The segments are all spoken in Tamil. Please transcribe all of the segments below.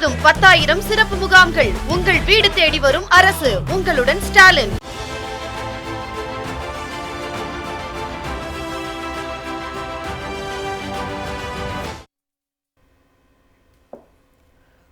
முழுவதும் 10,000 சிறப்பு முகாம்கள். உங்கள் வீடு தேடி வரும் அரசு. உங்களுடன் ஸ்டாலின்.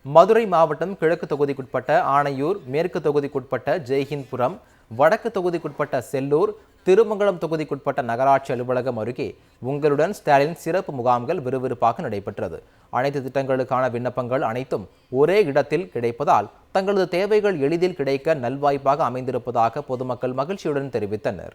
மதுரை மாவட்டம் கிழக்கு தொகுதிக்குட்பட்ட ஆணையூர், மேற்கு தொகுதிக்குட்பட்ட ஜெய்ஹிந்த்புரம், வடக்கு தொகுதிக்குட்பட்ட செல்லூர், திருமங்கலம் தொகுதிக்குட்பட்ட நகராட்சி அலுவலகம் அருகே உங்களுடன் ஸ்டாலின் சிறப்பு முகாம்கள் விறுவிறுப்பாக நடைபெற்றது. அனைத்து திட்டங்களுக்கான விண்ணப்பங்கள் அனைத்தும் ஒரே இடத்தில் கிடைப்பதால் தங்களது தேவைகள் எளிதில் கிடைக்க நல்வாய்ப்பாக அமைந்திருப்பதாக பொதுமக்கள் மகிழ்ச்சியுடன் தெரிவித்தனர்.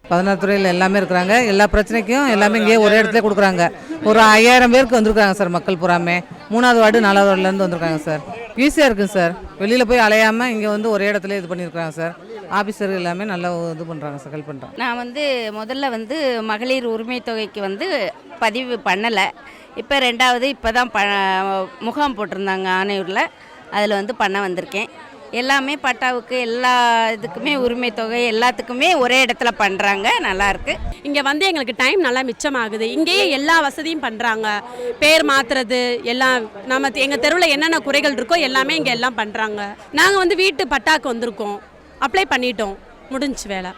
16 துறையில் எல்லாமே இருக்கிறாங்க. எல்லா பிரச்சனைக்கும் எல்லாமே இங்கே ஒரே இடத்துல கொடுக்குறாங்க. ஒரு 5000 பேருக்கு வந்திருக்காங்க சார். மக்கள் பூராமே 3வது வார்டு 4வது வார்டுலேருந்து வந்திருக்காங்க சார். ஈஸியாக இருக்குங்க சார். வெளியில் போய் அலையாமல் இங்கே வந்து ஒரே இடத்துல இது பண்ணியிருக்காங்க சார். ஆஃபீஸர் எல்லாமே நல்லா இது பண்ணுறாங்க சார், ஹெல்ப் பண்ணுறாங்க. நான் முதல்ல மகளிர் உரிமை தொகைக்கு பதிவு பண்ணலை. இப்போ 2வது இப்போ தான் முகாம் போட்டிருந்தாங்க ஆணையூரில். அதில் பண்ண வந்திருக்கேன். எல்லாமே பட்டாவுக்கு எல்லா இதுக்குமே உரிமை தொகை எல்லாத்துக்குமே ஒரே இடத்துல பண்ணுறாங்க. நல்லாயிருக்கு. இங்கே எங்களுக்கு டைம் நல்லா மிச்சமாகுது. இங்கேயே எல்லா வசதியும் பண்ணுறாங்க. பேர் மாற்றுறது எல்லாம் எங்கள் தெருவில் என்னென்ன குறைகள் இருக்கோ எல்லாமே இங்கே எல்லாம் பண்ணுறாங்க. நாங்கள் வீட்டு பட்டாக்கு வந்திருக்கோம். அப்ளை பண்ணிட்டோம். முடிஞ்சு வேலை.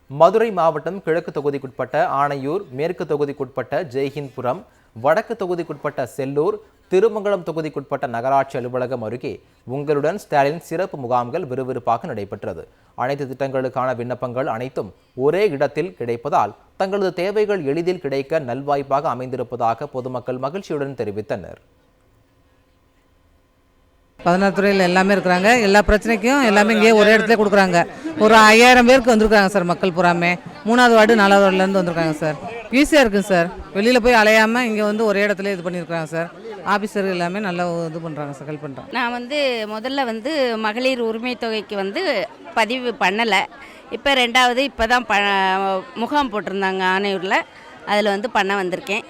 மதுரை மாவட்டம் கிழக்கு தொகுதிக்குட்பட்ட ஆணையூர், மேற்கு தொகுதிக்குட்பட்ட ஜெய்ஹிந்த்புரம், வடக்கு தொகுதிக்குட்பட்ட செல்லூர், திருமங்கலம் தொகுதிக்குட்பட்ட நகராட்சி அலுவலகம் அருகே உங்களுடன் ஸ்டாலின் சிறப்பு முகாம்கள் விறுவிறுப்பாக நடைபெற்றது. அனைத்து திட்டங்களுக்கான விண்ணப்பங்கள் அனைத்தும் ஒரே இடத்தில் கிடைப்பதால் தங்களது தேவைகள் எளிதில் கிடைக்க நல்வாய்ப்பாக அமைந்திருப்பதாக பொதுமக்கள் மகிழ்ச்சியுடன் தெரிவித்தனர். 16 துறையில் எல்லாமே இருக்கிறாங்க. எல்லா பிரச்சனைக்கும் எல்லாமே இங்கே ஒரே இடத்துல கொடுக்குறாங்க. ஒரு 5000 பேருக்கு வந்திருக்காங்க சார். மக்கள் பூராமே 3வது வார்டு 4வது வார்டுலேருந்து வந்திருக்காங்க சார். ஈஸியாக இருக்குங்க சார். வெளியில் போய் அலையாமல் இங்கே ஒரே இடத்துல இது பண்ணியிருக்காங்க சார். ஆஃபீஸர் எல்லாமே நல்லா இது பண்ணுறாங்க சார், ஹெல்ப் பண்ணுறாங்க. நான் முதல்ல மகளிர் உரிமை தொகைக்கு பதிவு பண்ணலை. இப்போ 2வது இப்போ தான் முகாம் போட்டிருந்தாங்க ஆணையூரில். அதில் பண்ண வந்திருக்கேன்.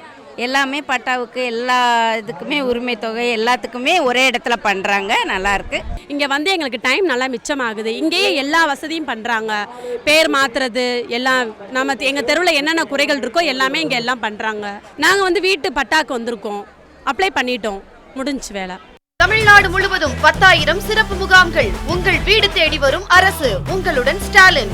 எல்லாமே பட்டாவுக்கு எல்லா இதுக்குமே உரிமை தொகை எல்லாத்துக்குமே ஒரே இடத்துல பண்ணுறாங்க. நல்லாயிருக்கு. இங்கே எங்களுக்கு டைம் நல்லா மிச்சமாகுது. இங்கேயே எல்லா வசதியும் பண்ணுறாங்க. பேர் மாற்றுறது எல்லாம் எங்கள் தெருவில் என்னென்ன குறைகள் இருக்கோ எல்லாமே இங்கே எல்லாம் பண்ணுறாங்க. நாங்கள் வீட்டு பட்டாக்கு வந்திருக்கோம். அப்ளை பண்ணிட்டோம். முடிஞ்சு வேலை. தமிழ்நாடு முழுவதும் 10,000 சிறப்பு முகாம்கள். உங்கள் வீடு தேடி வரும் அரசு. உங்களுடன் ஸ்டாலின்.